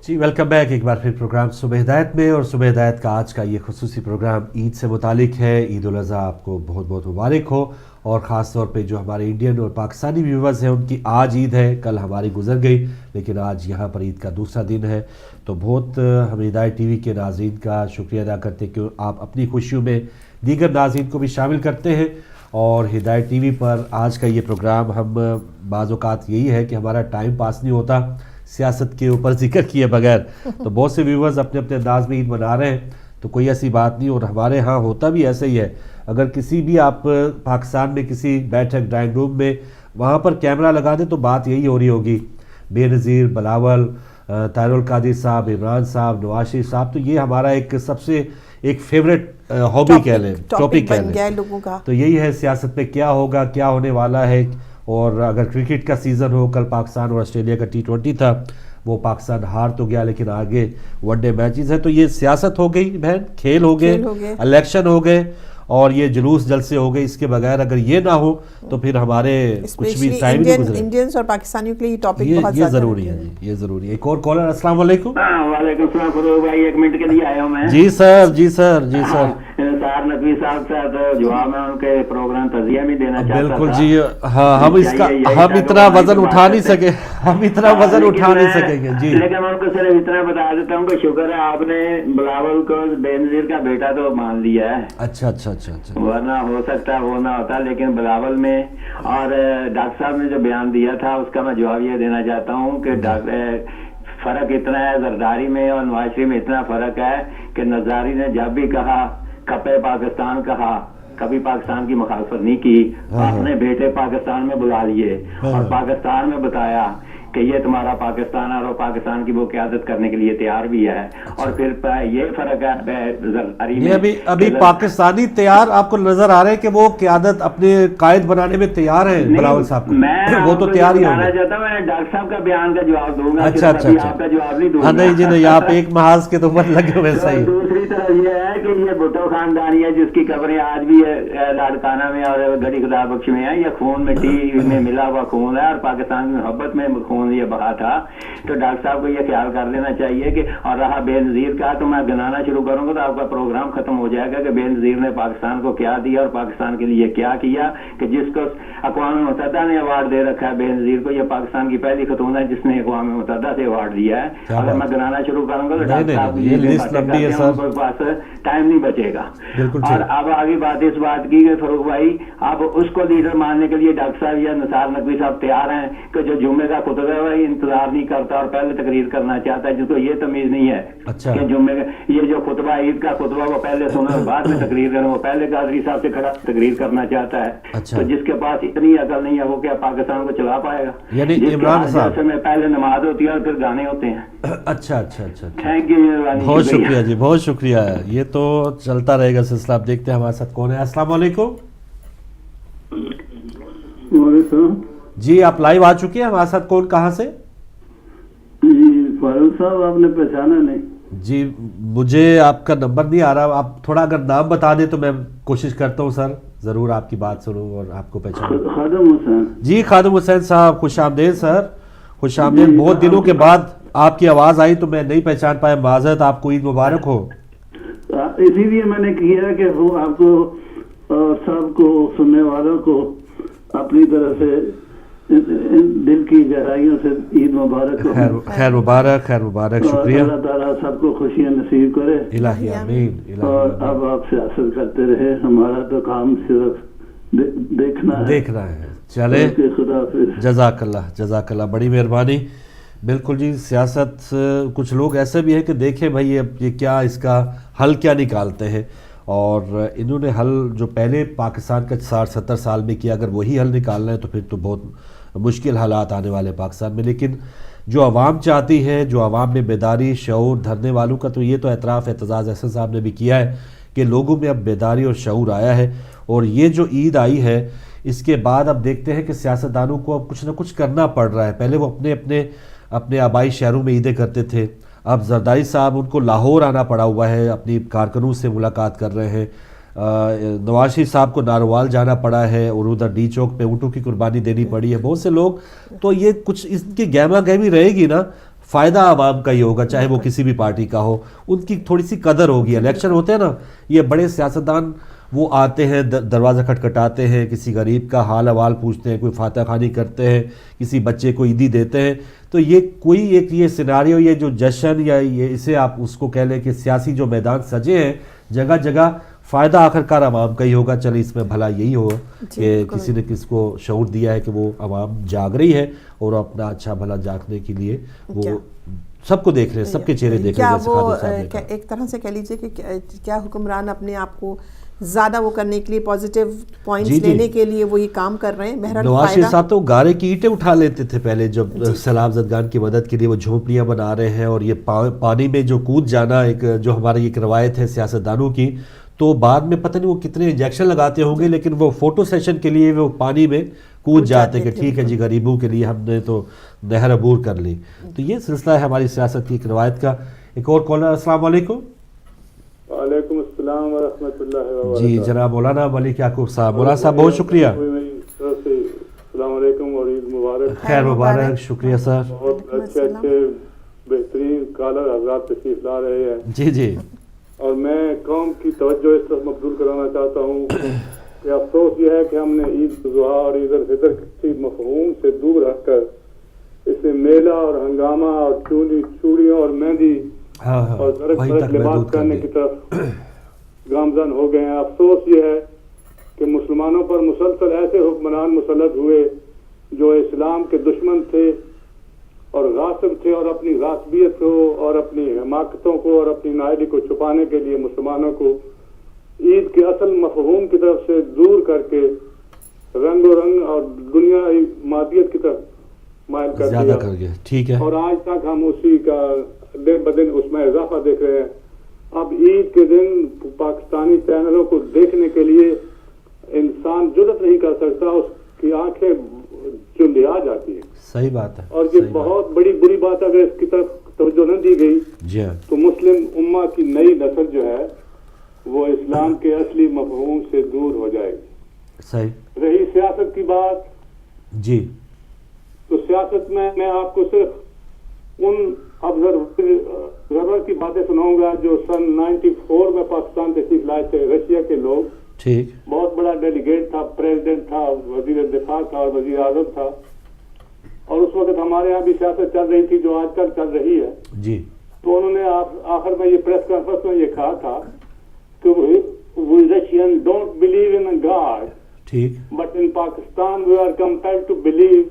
جی welcome back ایک بار پھر programme صبح ہدایت میں، اور صبح ہدایت کا آج کا یہ خصوصی پروگرام عید سے متعلق ہے۔ عید الاضحیٰ آپ کو بہت بہت مبارک ہو، اور خاص طور پہ جو ہمارے انڈین اور پاکستانی ویورز ہیں ان کی آج عید ہے، کل ہماری گزر گئی لیکن آج یہاں پر عید کا دوسرا دن ہے۔ تو بہت ہم ہدایت ٹی وی کے ناظرین کا شکریہ ادا کرتے ہیں کہ آپ اپنی خوشیوں میں دیگر ناظرین کو بھی شامل کرتے ہیں، اور ہدایت ٹی وی پر آج کا یہ پروگرام ہم بعض اوقات یہی ہے کہ ہمارا ٹائم پاس نہیں ہوتا سیاست کے اوپر ذکر کیے بغیر، تو بہت سے ویورز اپنے اپنے انداز میں عید منا رہے ہیں، تو کوئی ایسی بات نہیں، اور ہمارے ہاں ہوتا بھی ایسے ہی ہے۔ اگر کسی بھی آپ پاکستان میں کسی بیٹھک ڈرائنگ روم میں وہاں پر کیمرہ لگا دیں تو بات یہی ہو رہی ہوگی، بے نظیر، بلاول، طاہر القادری صاحب، عمران صاحب، نواز شریف صاحب، تو یہ ہمارا ایک سب سے ایک فیوریٹ ہابی کہہ لیں، ٹاپک کہہ لیں لوگوں کا۔ تو یہی ہے سیاست میں کیا ہوگا، کیا ہونے والا ہے۔ اور اگر کرکٹ کا سیزن ہو، کل پاکستان اور آسٹریلیا کا T20 تھا، وہ پاکستان ہار تو گیا لیکن آگے ون ڈے میچز ہیں، تو یہ سیاست ہو گئی بہن، کھیل ہو گئے، الیکشن ہو گئے، اور یہ جلوس جلسے ہو گئے۔ اس کے بغیر اگر یہ نہ ہو تو پھر ہمارے کچھ بھی ٹائم نہیں گزرے۔ انڈینز اور پاکستانیوں کے لیے یہ ٹاپک بہت یہ ضروری ہے جی، یہ ضروری ہے۔ ایک اور کالر، السلام علیکم۔ وعلیکم السلام فروغ بھائی، ایک منٹ کے لیے آیا ہوں میں۔ جی سر، جی سر، جی سر۔ نثار نقوی صاحب سے جواب میں ان کے پروگرام تزیہ بھی دینا چاہتا تھا۔ بالکل جی، ہاں ہم اتنا وزن اٹھا نہیں سکے، ہم اتنا وزن اٹھا نہیں سکیں گے جی، لیکن ان کو صرف اتنا بتا دیتا ہوں کہ شکر ہے آپ نے بلاول کو بے نظیر کا بیٹا تو مان لیا ہے۔ اچھا اچھا اچھا اچھا، ورنہ ہو سکتا وہ نہ ہوتا، لیکن بلاول میں اور ڈاکٹر صاحب نے جو بیان دیا تھا اس کا میں جواب یہ دینا چاہتا ہوں کہ فرق اتنا ہے زرداری میں اور نواز شریف میں، اتنا فرق ہے کہ نظاری نے جب بھی کہا کپے پاکستان کہا، کبھی پاکستان کی مخالفت نہیں کی، اپنے بیٹے پاکستان میں بلا لیے اور پاکستان میں بتایا کہ یہ تمہارا پاکستان ہے، اور پاکستان کی وہ قیادت کرنے کے لیے تیار بھی ہے۔ اور پھر یہ فرق ہے زرداری میں، ابھی پاکستانی تیار آپ کو نظر آ رہے ہیں کہ وہ قیادت اپنے قائد بنانے میں تیار ہیں بلاول صاحب کو، وہ تو تیار ہی ہوں گے۔ چاہتا ہوں میں ڈاکٹر صاحب کا بیان کا جواب دوں گا، اچھا اچھا اچھا، آپ کا جواب نہیں دوں گا۔ نہیں جی نہیں، آپ ایک محاذ کے تو مت لگے ہوئے، صحیح۔ دوسری طرف یہ ہے کہ یہ بھٹو خاندانی ہے جس کی قبریں آج بھی لاڑکانہ میں اور گڑی خدا بخش میں ہیں، یہ خون مٹی میں ملا ہوا خون ہے، اور پاکستان کی محبت میں خون یہ بہا تھا۔ تو ڈاکٹر صاحب کو یہ خیال کر لینا چاہیے کہ، اور رہا بے نظیر کا، تو میں گنانا شروع کروں گا تو آپ کا پروگرام ختم ہو جائے گا کہ بے نظیر نے پاکستان کو کیا دیا اور پاکستان کے لیے کیا کیا، کہ جس کو اقوام متحدہ نے ایوارڈ دے رکھا ہے بے نظیر کو، یہ پاکستان کی پہلی خاتون ہے جس نے اقوام متحدہ سے ایوارڈ دیا ہے۔ اگر میں گنانا شروع کروں گا تو ڈاکٹر صاحب کے پاس ٹائم نہیں بچے گا۔ اور اب آگے بات اس بات کی کہ فروغ بھائی اب اس کو لیڈر ماننے کے لیے ڈاکٹر صاحب یا نثار نقوی صاحب تیار ہیں کہ جو جمعے کا خطبہ ہے وہ انتظار نہیں کرتا اور پہلے تقریر کرنا چاہتا ہے، جس کو یہ تمیز نہیں ہے کہ جمعے کا یہ جو خطبہ عید کا خطبہ وہ پہلے سنا اور بعد میں تقریر کریں، وہ پہلے قادری صاحب سے کھڑا تقریر کرنا چاہتا ہے۔ تو جس کے پاس اتنی عقل نہیں ہے وہ کیا پاکستان کو چلا پائے گا؟ یعنی عمران صاحب میں پہلے نماز ہوتی ہے اور پھر گانے ہوتے ہیں۔ اچھا اچھا اچھا، تھینک یو، بہت شکریہ جی، بہت شکریہ۔ یہ تو چلتا رہے گا سلسلہ۔ آپ دیکھتے ہیں ہمارے ساتھ کون ہے۔ السلام علیکم جی، آپ لائیو آ چکے ہیں، ہمارے ساتھ کون کہاں سے؟ جی فاروق صاحب، آپ نے پہچانا نہیں؟ جی مجھے آپ کا نمبر نہیں آ رہا، آپ تھوڑا اگر نام بتا دیں تو میں کوشش کرتا ہوں سر، ضرور آپ کی بات سنوں اور آپ کو پہچانوں۔ خادم حسین جی خادم حسین صاحب، خوش آمدید سر، خوش آمدید۔ بہت دنوں کے بعد آپ کی آواز آئی تو میں نہیں پہچان پایا، معذرت، آپ کو عید مبارک ہو۔ اسی لیے میں نے کیا کہ وہ آپ کو اور سب کو سننے والوں کو اپنی طرف سے دل کی گہرائیوں سے عید مبارک ہو۔ خیر مبارک، خیر مبارک، شکریہ۔ اللہ تعالیٰ سب کو خوشیاں نصیب کرے، الہی آمین۔ اور اب آپ سیاست کرتے رہے، ہمارا تو کام صرف دیکھنا ہے۔ چلے، خدا حافظ۔ جزاک اللہ، جزاک اللہ، بڑی مہربانی۔ بالکل جی، سیاست کچھ لوگ ایسے بھی ہیں کہ دیکھیں بھائی یہ کیا، اس کا حل کیا نکالتے ہیں، اور انہوں نے حل جو پہلے پاکستان کا 60-70 سال میں کیا، اگر وہی حل نکالنا ہے تو پھر تو بہت مشکل حالات آنے والے پاکستان میں۔ لیکن جو عوام چاہتی ہے، جو عوام میں بیداری، شعور، دھرنے والوں کا، تو یہ تو اعتراف اعتزاز احسن صاحب نے بھی کیا ہے کہ لوگوں میں اب بیداری اور شعور آیا ہے، اور یہ جو عید آئی ہے اس کے بعد اب دیکھتے ہیں کہ سیاستدانوں کو اب کچھ نہ کچھ کرنا پڑ رہا ہے۔ پہلے وہ اپنے آبائی شہروں میں عیدیں کرتے تھے، اب زرداری صاحب ان کو لاہور آنا پڑا ہوا ہے، اپنی کارکنوں سے ملاقات کر رہے ہیں۔ نواز شریف صاحب کو ناروال جانا پڑا ہے، اور ادھر ڈی چوک پہ اونٹوں کی قربانی دینی پڑی ہے، بہت سے لوگ، تو یہ کچھ اس کی گہما گہمی رہے گی نا فائدہ عوام کا ہی ہوگا, چاہے وہ کسی بھی پارٹی کا ہو, ان کی تھوڑی سی قدر ہوگی. الیکشن ہوتے ہیں نا, یہ بڑے سیاستدان وہ آتے ہیں, دروازہ کھٹکھٹاتے ہیں, کسی غریب کا حال احوال پوچھتے ہیں, کوئی فاتح خوانی کرتے ہیں, کسی بچے کو عیدی دیتے ہیں. تو یہ کوئی ایک یہ سیناریو, یہ جو جشن یا یہ اسے آپ اس کو کہہ لیں کہ سیاسی جو میدان سجے ہیں جگہ جگہ, فائدہ آخرکار عوام کا ہی ہوگا. چلے اس میں بھلا یہی ہوگا کہ کسی نے کس کو شعور دیا ہے کہ وہ عوام جاگ رہی ہے اور اپنا اچھا بھلا جاگنے کے لیے وہ سب کو دیکھ رہے ہیں, سب کے چہرے دیکھ رہے ہیں. کیا وہ ایک طرح سے کہہ لیجیے کہ کیا حکمران اپنے آپ کو زیادہ وہ کرنے کے لیے پازیٹیو پوائنٹس لینے کے لیے وہ یہ کام کر رہے ہیں؟ بہرحال نواز شریف صاحب تو گارے کی اینٹیں اٹھا لیتے تھے پہلے, جب سیلاب زدگان کی مدد کے لیے وہ جھونپڑیاں بنا رہے ہیں, اور یہ پانی میں جو کود جانا, ایک جو ہماری ایک روایت ہے سیاستدانوں کی, تو بعد میں پتہ نہیں وہ کتنے انجیکشن لگاتے ہوں گے, لیکن وہ فوٹو سیشن کے لیے وہ پانی میں کود جاتے کہ ٹھیک ہے جی غریبوں کے لیے ہم نے تو نہر عبور کر لی. تو یہ سلسلہ ہے ہماری سیاست کی ایک روایت کا. ایک اور کالر, السلام علیکم. وعلیکم السلام ورحمۃ اللہ وبرکاتہ. جی جناب مولانا ملک یعقوب صاحب. مولانا صاحب بہت شکریہ. السلام علیکم اور عید مبارک. خیر مبارک. شکریہ سر. بہت اچھے بہترین کالر حضرات تشریف لا رہے ہیں. جی جی. اور میں قوم کی توجہ اس طرف مبذول کرانا چاہتا ہوں کہ افسوس یہ ہے کہ ہم نے عید الاضحیٰ اور عید الفطر کسی مفہوم سے دور رکھ کر اسے میلہ اور ہنگامہ اور چوڑیوں اور مہندی اور درخت لباس کرنے کی طرف گامزن ہو گئے ہیں. افسوس یہ ہے کہ مسلمانوں پر مسلسل ایسے حکمران مسلط ہوئے جو اسلام کے دشمن تھے اور غاصب تھے, اور اپنی غاصبیت کو اور اپنی حماقتوں کو اور اپنی نائلی کو چھپانے کے لیے مسلمانوں کو عید کے اصل مفہوم کی طرف سے دور کر کے رنگ و رنگ اور دنیائی مادیت کی طرف مائل کر دیا. ٹھیک ہے. اور آج تک ہم اسی کا دن بدن اس میں اضافہ دیکھ رہے ہیں. اب عید کے دن پاکستانی چینلوں کو دیکھنے کے لیے انسان جرأت نہیں کر سکتا, اس کی آنکھیں چندیا جاتی ہے. صحیح بات ہے. اور یہ بہت بڑی بری بات ہے, اگر اس کی طرف توجہ نہ دی گئی تو مسلم امہ کی نئی نسل جو ہے وہ اسلام کے اصلی مفہوم سے دور ہو جائے گی. صحیح. رہی سیاست کی بات, جی تو سیاست میں آپ کو صرف ان ابزرور کی باتیں سناؤں گا جو سن 94 میں پاکستان تشریف لائے تھے. رشیا کے لوگ, ٹھیک, بہت بڑا ڈیلیگیٹ تھا, پریزیڈنٹ تھا, وزیر دفاع تھا اور وزیر اعظم تھا, اور اس وقت ہمارے یہاں بھی سیاست چل رہی تھی جو آج کل چل رہی ہے. جی. تو انہوں نے آخر میں یہ پریس کانفرنس میں یہ کہا تھا کہ we Russians don't believe in a God, ٹھیک, but in Pakistan we are compelled to believe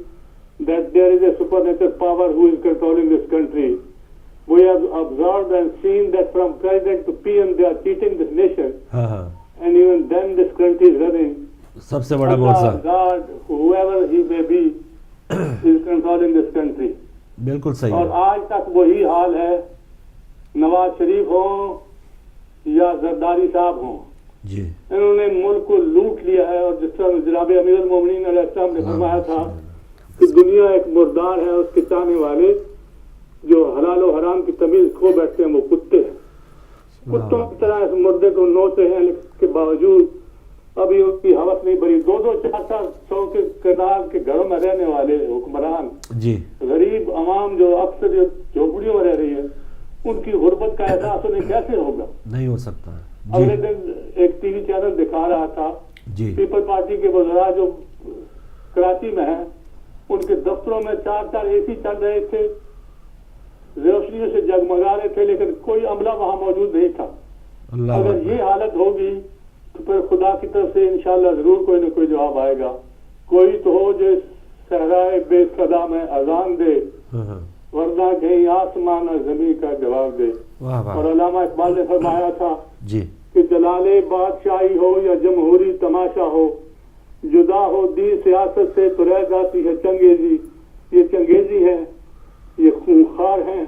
that there is a supernatural power who is controlling this country. We have observed and seen that from president to PM they are cheating this nation. ہاں ہاں, And even then this country is running. سب سے بڑا موضوع. God, whoever he may be, is controlling this country. بالکل صحیح. اور آج تک وہی حال ہے, نواز شریف ہوں یا زرداری صاحب ہوں, جی, انہوں نے ملک کو لوٹ لیا ہے. اور جس طرح جناب امیر المومنین علیہ السلام نے فرمایا تھا کہ دنیا ایک مردار ہے, اس کے چاہنے والے جو حلال و حرام کی تمیز کھو بیٹھتے ہیں وہ کتے ہیں. کتوں کی طرح اس مردے کو نوچتے ہیں, لیکن اس کے باوجود ابھی ان کی حوث نہیں بھری. 200-400 کے کردار کے گھروں میں رہنے والے حکمران, جی, غریب عوام جو اکثر جھوپڑیوں میں رہ رہی ہے, ان کی غربت کا احساس انہیں کیسے ہوگا؟ نہیں ہو سکتا. اگلے دن ایک ٹی وی چینل دکھا رہا تھا, جی, پیپل پارٹی کے وزراء جو کراچی میں ہیں, ان کے دفتروں میں 4 اے سی چل رہے تھے, روشنیوں سے جگمگا رہے تھے, لیکن کوئی عملہ وہاں موجود نہیں تھا. اگر یہ حالت ہوگی تو پھر خدا کی طرف سے انشاءاللہ ضرور کوئی نہ کوئی جواب آئے گا. کوئی تو ہو جو صحرائے بے صدا میں اذان دے, ورنہ کہیں آسمان اور زمین کا جواب دے. اور علامہ اقبال نے فرمایا تھا جی, کہ جلالے بادشاہی ہو یا جمہوری تماشا ہو, جدا ہو دین سیاست سے تو رہ جاتی ہے چنگیزی. یہ چنگیزی ہے, یہ خونخوار ہیں,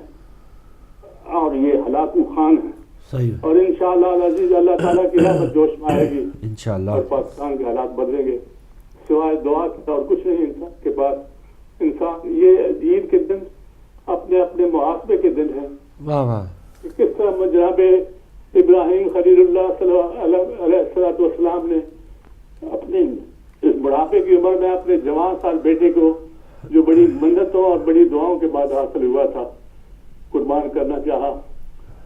اور یہ ہلاکو خان ہیں. صحیح. اور انشاءاللہ العزیز اللہ تعالیٰ کی رحمت جوش میں آئے گی انشاءاللہ, اور پاکستان کے حالات بدلیں گے. سوائے دعا کی اور کچھ نہیں انسان کے پاس. انسان یہ عید کے دن اپنے اپنے محاسبے کے دن ہے. واہ واہ. کس طرح جناب ابراہیم خلیل اللہ علیہ السلام نے اپنی اس بڑھاپے کی عمر میں اپنے جوان سال بیٹے کو, جو بڑی منتوں اور بڑی دعاؤں کے بعد حاصل ہوا تھا, قربان کرنا چاہا.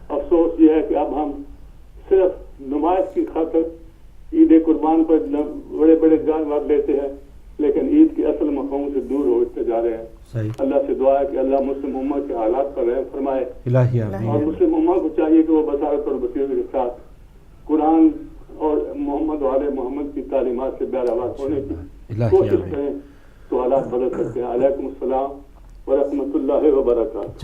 افسوس یہ ہے کہ اب ہم صرف نمائش کی خاطر عید قربان پر بڑے بڑے جانور لیتے ہیں لیکن عید کے اصل مفہوم سے دور ہوتے جا رہے ہیں. اللہ سے دعا ہے کہ اللہ مسلم امت کے حالات پر رحم فرمائے اور مسلم امت کو چاہیے کہ وہ بصارت اور بصیرت کے ساتھ قرآن اور محمد وعلى محمد کی تعلیمات سے بہرآواز ہونے کی کوشش کریں تو حالات بدل سکتے ہیں. علیکم السلام ورحمۃ اللہ وبرکاتہ.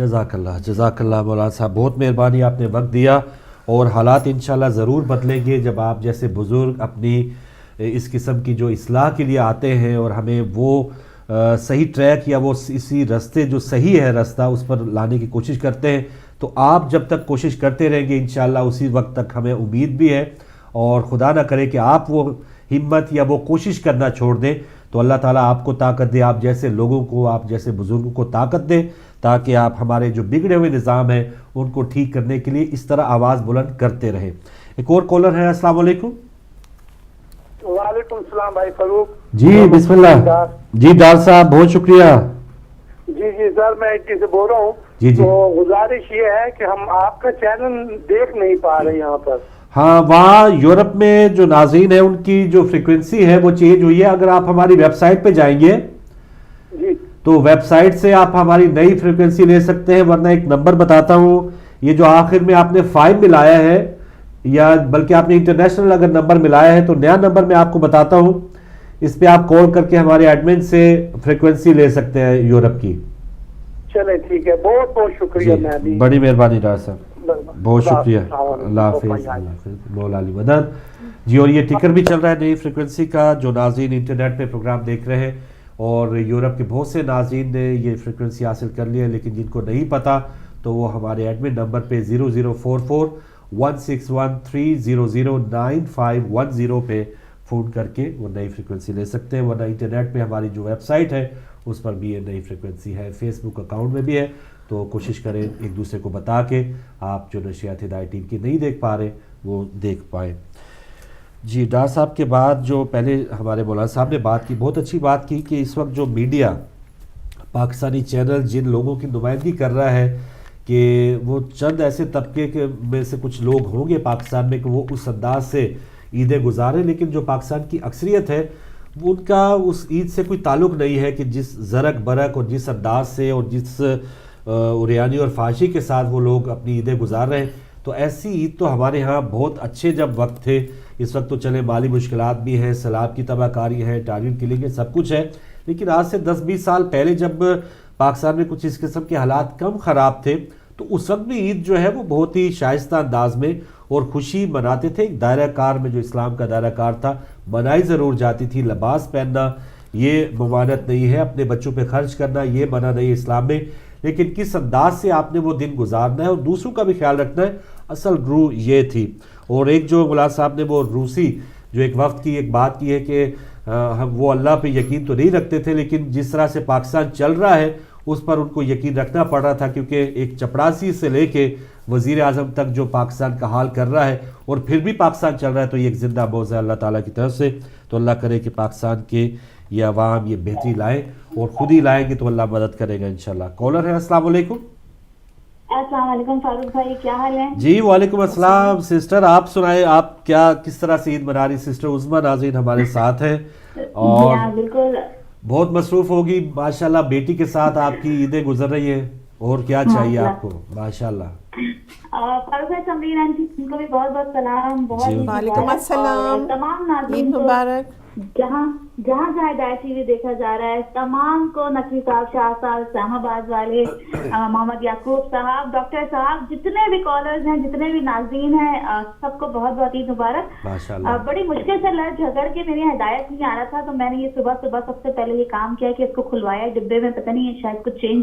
جزاک اللہ مولانا صاحب, بہت مہربانی, آپ نے وقت دیا, اور حالات انشاءاللہ ضرور بدلیں گے جب آپ جیسے بزرگ اپنی اس قسم کی جو اصلاح کے لیے آتے ہیں اور ہمیں وہ صحیح ٹریک یا وہ اسی راستے جو صحیح ہے راستہ اس پر لانے کی کوشش کرتے ہیں. تو آپ جب تک کوشش کرتے رہیں گے انشاءاللہ اسی وقت تک ہمیں امید بھی ہے, اور خدا نہ کرے کہ آپ وہ ہمت یا وہ کوشش کرنا چھوڑ دیں تو اللہ تعالیٰ آپ کو طاقت دے, آپ جیسے لوگوں کو, آپ جیسے بزرگوں کو طاقت دے تاکہ آپ ہمارے جو بگڑے ہوئے نظام ہیں ان کو ٹھیک کرنے کے لیے اس طرح آواز بلند کرتے رہیں. ایک اور کالر ہے. السلام علیکم. وعلیکم السلام بھائی فاروق. جی بسم اللہ. جی ڈاکٹر صاحب بہت شکریہ. جی سر میں اٹلی سے بول رہا ہوں. جی تو گزارش یہ ہے کہ ہم آپ کا چینل دیکھ نہیں پا رہے یہاں پر. ہاں, وہاں یورپ میں جو ناظرین ہیں ان کی جو فریکوینسی ہے وہ چینج ہوئی ہے. اگر آپ ہماری ویب سائٹ پہ جائیں گے جی تو ویب سائٹ سے آپ ہماری نئی فریکوینسی لے سکتے ہیں, ورنہ ایک نمبر بتاتا ہوں, یہ جو آخر میں آپ نے 5 ملایا ہے یا بلکہ آپ نے انٹرنیشنل اگر نمبر ملایا ہے تو نیا نمبر میں آپ کو بتاتا ہوں, اس پہ آپ کال کر کے ہمارے ایڈمن سے فریکوینسی لے سکتے ہیں یورپ کی. چلے ٹھیک ہے, بہت بہت شکریہ. جی بڑی مہربانی ڈاکٹر صاحب, بہت شکریہ. اللہ حافظ. مولا علی مدد. جی اور یہ ٹکر بھی چل رہا ہے نئی فریکوینسی کا, جو ناظرین انٹرنیٹ پہ پروگرام دیکھ رہے ہیں, اور یورپ کے بہت سے ناظرین نے یہ فریکوینسی حاصل کر لی ہے, لیکن جن کو نہیں پتا تو وہ ہمارے ایڈمن نمبر پہ 0044-161-300-9510 پہ فون کر کے وہ نئی فریکوینسی لے سکتے ہیں. ورنہ انٹرنیٹ پہ ہماری جو ویب سائٹ ہے اس پر بھی یہ نئی فریکوینسی ہے, فیس بک اکاؤنٹ میں بھی ہے, تو کوشش کریں ایک دوسرے کو بتا کے آپ جو نشریات ہدایت ٹیم کی نہیں دیکھ پا رہے وہ دیکھ پائیں. جی ڈاکٹر صاحب کے بعد جو پہلے ہمارے مولانا صاحب نے بات کی, بہت اچھی بات کی کہ اس وقت جو میڈیا پاکستانی چینل جن لوگوں کی نمائندگی کر رہا ہے کہ وہ چند ایسے طبقے کے میں سے کچھ لوگ ہوں گے پاکستان میں کہ وہ اس انداز سے عیدیں گزاریں, لیکن جو پاکستان کی اکثریت ہے ان کا اس عید سے کوئی تعلق نہیں ہے کہ جس زرق برق اور جس انداز سے اور جس اوریانی اور فحاشی کے ساتھ وہ لوگ اپنی عیدیں گزار رہے ہیں. تو ایسی عید تو ہمارے ہاں بہت اچھے جب وقت تھے, اس وقت تو چلے مالی مشکلات بھی ہیں, سیلاب کی تباہ کاری ہے, ٹارگیٹ کلنگ ہے, سب کچھ ہے, لیکن آج سے 10-20 سال پہلے جب پاکستان میں کچھ اس قسم کے حالات کم خراب تھے تو اس وقت بھی عید جو ہے وہ بہت ہی شائستہ انداز میں اور خوشی مناتے تھے. ایک دائرہ کار میں جو اسلام کا دائرہ کار تھا منائی ضرور جاتی تھی, لباس پہننا یہ ممانعت نہیں ہے, اپنے بچوں پہ خرچ کرنا یہ منع نہیں ہے اسلام میں, لیکن کس انداز سے آپ نے وہ دن گزارنا ہے اور دوسروں کا بھی خیال رکھنا ہے, اصل روح یہ تھی. اور ایک جو مولانا صاحب نے وہ روسی جو ایک وفد کی ایک بات کی ہے کہ وہ اللہ پہ یقین تو نہیں رکھتے تھے, لیکن جس طرح سے پاکستان چل رہا ہے اس پر ان کو یقین رکھنا پڑ رہا تھا, کیونکہ ایک چپڑاسی سے لے کے وزیر اعظم تک جو پاکستان کا حال کر رہا ہے اور پھر بھی پاکستان چل رہا ہے, تو یہ ایک زندہ بوز ہے اللہ تعالیٰ کی طرف سے. تو اللہ کرے کہ پاکستان کے یہ عوام یہ بہتری لائیں, اور خود ہی لائیں گے تو اللہ مدد کرے گا انشاءاللہ. کالر ہے. السلام علیکم. السلام علیکم فاروق بھائی, کیا حال ہے؟ جی وعلیکم السلام. سسٹر آپ سنائیں, آپ کیا کس طرح سے عید منا رہی؟ سسٹر عظمیٰ ناظرین ہمارے ساتھ ہیں اور بالکل بہت مصروف ہوگی ماشاءاللہ, بیٹی کے ساتھ آپ کی عیدیں گزر رہی ہیں, اور کیا چاہیے آپ کو ماشاءاللہ. فاروق بھائی سمرین آنٹی ان کو بھی بہت بہت سلام. وعلیکم السلام, تمام عید ناظرین مبارک. جہاں ہدایت ٹی وی دیکھا جا رہا ہے, تمام کو نقوی صاحب, شاہ صاحب, اسلام آباد والے, محمد یعقوب صاحب, ڈاکٹر صاحب, جتنے بھی کالرز ہیں, جتنے بھی ناظرین ہیں, سب کو بہت بہت عید مبارک. بڑی مشکل سے لڑ جھگڑ کے میری ہدایت نہیں آ رہا تھا, تو میں نے یہ صبح سب سے پہلے یہ کام کیا کہ اس کو کھلوایا ڈبے میں, پتہ نہیں شاید کچھ چینج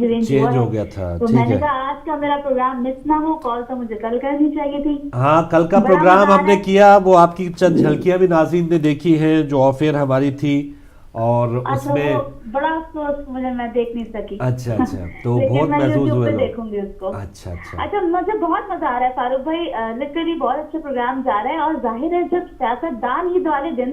ہو گیا تھا. تو میں نے کہا آج کا میرا پروگرام مس نہ ہو, کال تو مجھے کل کرنی چاہیے تھی. ہاں کل کا پروگرام ہم نے کیا, وہ آپ کی چند جھلکیاں بھی ناظرین نے دیکھی ہیں جو آف ایئر ہماری تھی, اور اس میں بڑا افسوس مجھے, میں دیکھ نہیں سکی. اچھا تو بہت محظوظ ہوئے لوگ. دیکھوں گی اس کو. اچھا مجھے بہت مزہ آ رہا ہے فاروق بھائی, لٹرلی بہت اچھا پروگرام جا رہا ہے, اور ظاہر ہے جب سیاست دان عید والے دن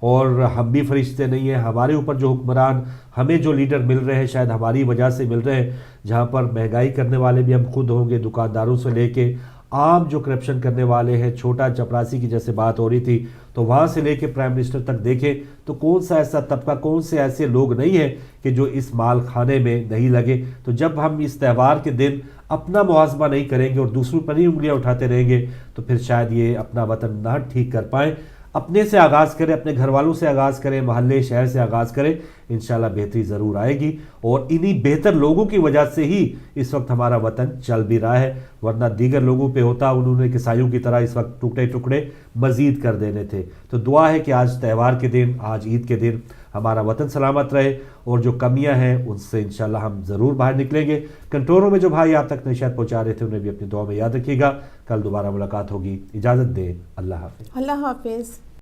اور ہم بھی فرشتے نہیں ہیں. ہمارے اوپر جو حکمران ہمیں جو لیڈر مل رہے ہیں شاید ہماری وجہ سے مل رہے ہیں, جہاں پر مہنگائی کرنے والے بھی ہم خود ہوں گے, دکانداروں سے لے کے عام جو کرپشن کرنے والے ہیں, چھوٹا چپراسی کی جیسے بات ہو رہی تھی, تو وہاں سے لے کے پرائم منسٹر تک دیکھیں تو کون سا ایسا طبقہ, کون سے ایسے لوگ نہیں ہیں کہ جو اس مال خانے میں نہیں لگے. تو جب ہم اس تہوار کے دن اپنا محاسبہ نہیں کریں گے اور دوسروں پر ہی انگلیاں اٹھاتے رہیں گے تو پھر شاید یہ اپنا وطن نہ ٹھیک کر پائیں. اپنے سے آغاز کریں, اپنے گھر والوں سے آغاز کریں, محلے شہر سے آغاز کریں, انشاءاللہ بہتری ضرور آئے گی. اور انہی بہتر لوگوں کی وجہ سے ہی اس وقت ہمارا وطن چل بھی رہا ہے, ورنہ دیگر لوگوں پہ ہوتا انہوں نے کسائیوں کی طرح اس وقت ٹکڑے ٹکڑے مزید کر دینے تھے. تو دعا ہے کہ آج تہوار کے دن, آج عید کے دن ہمارا وطن سلامت رہے اور جو کمیاں ہیں ان سے انشاءاللہ ہم ضرور باہر نکلیں گے. کنٹرولوں میں جو بھائی آپ تک نشریات پہنچا رہے تھے انہیں بھی اپنی دعا میں یاد رکھیے گا. کل دوبارہ ملاقات ہوگی, اجازت دیں, اللہ حافظ. اللہ حافظ.